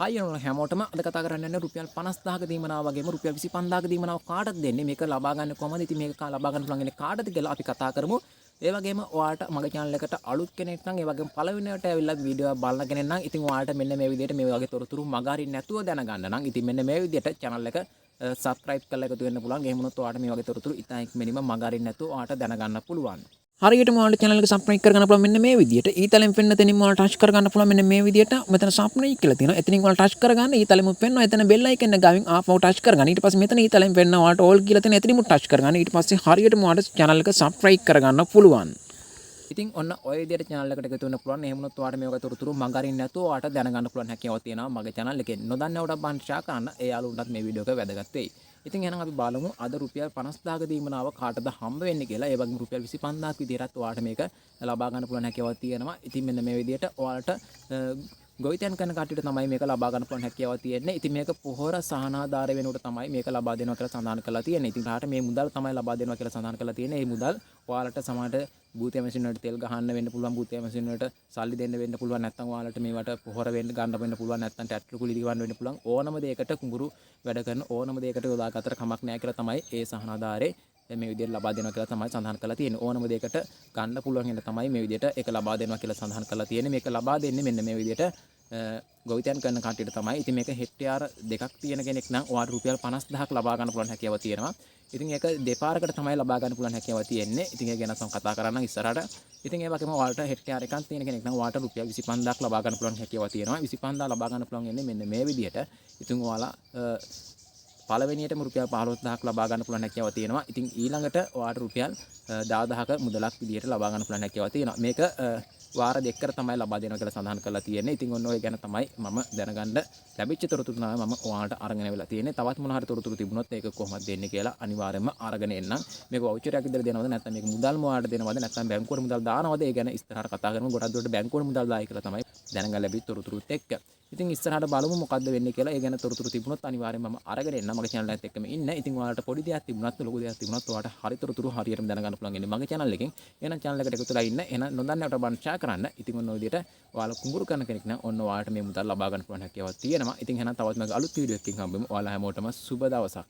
හයියනෝ හැමෝටම අද කතා කරන්න යන්නේ රුපියල් 50000ක දීමනාව වගේම රුපියල් 25000ක දීමනාව කාටද දෙන්නේ මේක ලබා ගන්න කොහමද ඉතින් මේක ලබා ගන්න පුළුවන් ඉන්නේ කාටද කියලා අපි කතා කරමු. ඒ වගේම ඔයාලට මගේ channel එකට අලුත් කෙනෙක් නම් ඒ වගේම පළවෙනිවට ඇවිල්ලා වීඩියෝ එක බලන කෙනෙක් නම් ඉතින් ඔයාලට මෙන්න මේ විදිහට මේ වගේ තොරතුරු මගහරින්න නැතුව දැනගන්න නම් ඉතින් මෙන්න මේ විදිහට channel එක subscribe කරලා එකතු වෙන්න පුළුවන්. එහෙම වුණොත් ඔයාලට මේ වගේ තොරතුරු ඉතින් ඉක්මනින්ම මගහරින්න නැතුව ඔයාලට දැනගන්න පුළුවන්. හරියටම ඔයාලට channel එක subscribe කරගන්න පුළුවන් මෙන්න මේ විදියට. ඊතලෙන් පෙන්න තැනින් ඔයාලට touch කරගන්න පුළුවන් මෙන්න මේ විදියට. මෙතන subscribe කියලා තියෙනවා. එතනින් ඔයාලට touch කරගන්න. ඊතලෙම පෙන්නවා. එතන bell icon එක ගාවින් ආපහු touch කරගන්න. ඊට පස්සේ මෙතන ඊතලෙන් පෙන්න ඔයාලට all කියලා තියෙන. එතනින්ම touch කරගන්න. ඊට පස්සේ හරියටම ඔයාලට channel එක subscribe කරගන්න පුළුවන්. ඉතින් ඔන්න ඔය විදියට channel එකට එකතු වෙන්න පුළුවන්. එහෙම වුණොත් ඔයාලට මේ වගේ තොරතුරු මඟ අරින්න නැතුව ඔයාලට දැනගන්න පුළුවන් හැකියාවක් තියෙනවා මගේ channel එකෙන්. නොදන්නවට බන් ෂෙයා කරන්න. ඒ යාළුවන්ටත් මේ වීඩියෝ එක වැදගත් වෙයි. ඉතින් එහෙනම් අපි බලමු අද රුපියල් 50000ක දීමනාව කාටද හම්බ වෙන්නේ කියලා. ඒ වගේම රුපියල් 25000ක් විදිහටත් ඔයාලට මේක ලබා ගන්න පුළුවන් හැකියාවක් තියෙනවා. ඉතින් මෙන්න මේ විදිහට ඔයාලට ගොවිතැන් කරන කට්ටියට තමයි මේක ලබා ගන්න පුළුවන් හැකියාවක් තියෙන්නේ. ඉතින් මේක පොහොර සහනාධාර වෙනකොට තමයි මේක ලබා දෙනවා කියලා සඳහන් කරලා තියෙන්නේ. ඉතින් රාට මේ මුදල් තමයි ලබා දෙනවා කියලා සඳහන් කරලා තියෙන්නේ. මේ මුදල් ඔයාලට සමහරට බූතිය මැෂින් වලට තෙල් ගහන්න වෙන්න පුළුවන්, බූතිය මැෂින් වලට සල්ලි දෙන්න වෙන්න පුළුවන්, නැත්නම් ඔයාලට මේවට පොහොර වෙන්න ගන්න වෙන්න පුළුවන්, නැත්නම් ට්‍රැක්ටර් කුලි දිවන්න වෙන්න පුළුවන්. ඕනම දෙයකට කුඹුරු වැඩ කරන ඕනම දෙයකට යොදාගත්තට කමක් නැහැ කියලා තමයි ඒ සහනාධාරේ මේ විදිහට ලබා දෙනවා කියලා තමයි සඳහන් කරලා තියෙන්නේ. ඕනම දෙයකට ගන්න පුළුවන් වෙන තමයි මේ විදිහට ඒක ලබා දෙනවා කියලා සඳහන් කරලා තියෙන්නේ. මේක ලබා දෙන්නේ මෙන්න මේ විදිහට ගොවිතැන් කරන කට්ටියට තමයි. ඉතින් මේක හෙක්ටයාර දෙකක් තියෙන කෙනෙක් නම් ඔයාලට රුපියල් 50000ක් ලබා ගන්න පුළුවන් හැකියාව තියෙනවා. ඉතින් ඒක දෙපාරකට තමයි ලබා ගන්න පුළුවන් හැකියාව තියෙන්නේ. ඉතින් ඒ ගැන මම කතා කරන්නම් ඉස්සරහට. ඉතින් ඒ වගේම ඔයාලට හෙක්ටයාර එකක් තියෙන කෙනෙක් නම් ඔයාලට රුපියල් 25000ක් ලබා ගන්න පුළුවන් හැකියාව තියෙනවා. 25000 ලබා ගන්න පුළුවන් වෙන්නේ මෙන්න මේ විදිහට. ඉතින් ඔයාලා පළවෙනියටම රුපියල් 15000ක් ලබා ගන්න පුළුවන් හැකියාව තියෙනවා. ඉතින් ඊළඟට ඔයාලට රුපියල් 10000ක මුදලක් විදිහට ලබා ගන්න පුළුවන් හැකියාව තියෙනවා. මේක වාර දෙකකට තමයි ලබා දෙනවා කියලා සඳහන් කරලා තියෙන්නේ. ඉතින් ඔන්න ඔය ගැන තමයි මම දැනගන්න ලැබිච්ච තොරතුරු තමයි මම ඔයාලට අරගෙන වෙලා තියෙන්නේ. තවත් මොන හරි තොරතුරු තිබුණොත් ඒක කොහොමද දෙන්නේ කියලා අනිවාර්යයෙන්ම අරගෙන එන්නම්. මේක වවුචර් එකක් විතර දෙනවද නැත්නම් මේක මුදල්ම ඔයාලට දෙනවද නැත්නම් බැංකුවට මුදල් දානවද? ඒ ගැන ඉස්සරහට කතා කරමු. ගොඩක් දුරට බැංකුවට මුදල් දායි කියලා තමයි දැනගන්න ලැබිච්ච තොරතුරුත් එක්ක. ඉතින් ඉස්සරහට බලමු මොකද්ද වෙන්නේ කියලා. ඒ ගැන තොරතුරු තිබුණොත් අනිවාර්යයෙන්ම මම අරගෙන එන්නම්. මගේ channel එකත් එක්කම ඉන්න. ඉතින් ඔයාලට පොඩි දෙයක් තිබුණත් ලොකු දෙයක් තිබුණත් ඔයාලට හරි තොරතුරු හරියටම දැනගන්න පුළුවන් ඉන්නේ මගේ channel එකෙන්. එහෙනම් channel එකට එකතුලා ඉන්න. එහෙනම් නොදන්නවට බන් ෂෙයා කරන්න. ඉතින් ඔන්න ඔය විදිහට ඔයාලා කුඹුරු කරන කෙනෙක් නම් ඔන්න ඔයාලට මේ මුදල් ලබා ගන්න පුළුවන් හැකියාවක් තියෙනවා. ඉතින් එහෙනම් තවත් මගේ අලුත් වීඩියෝ එකකින් හම්බෙමු. ඔයාලා හැමෝටම සුබ දවසක්.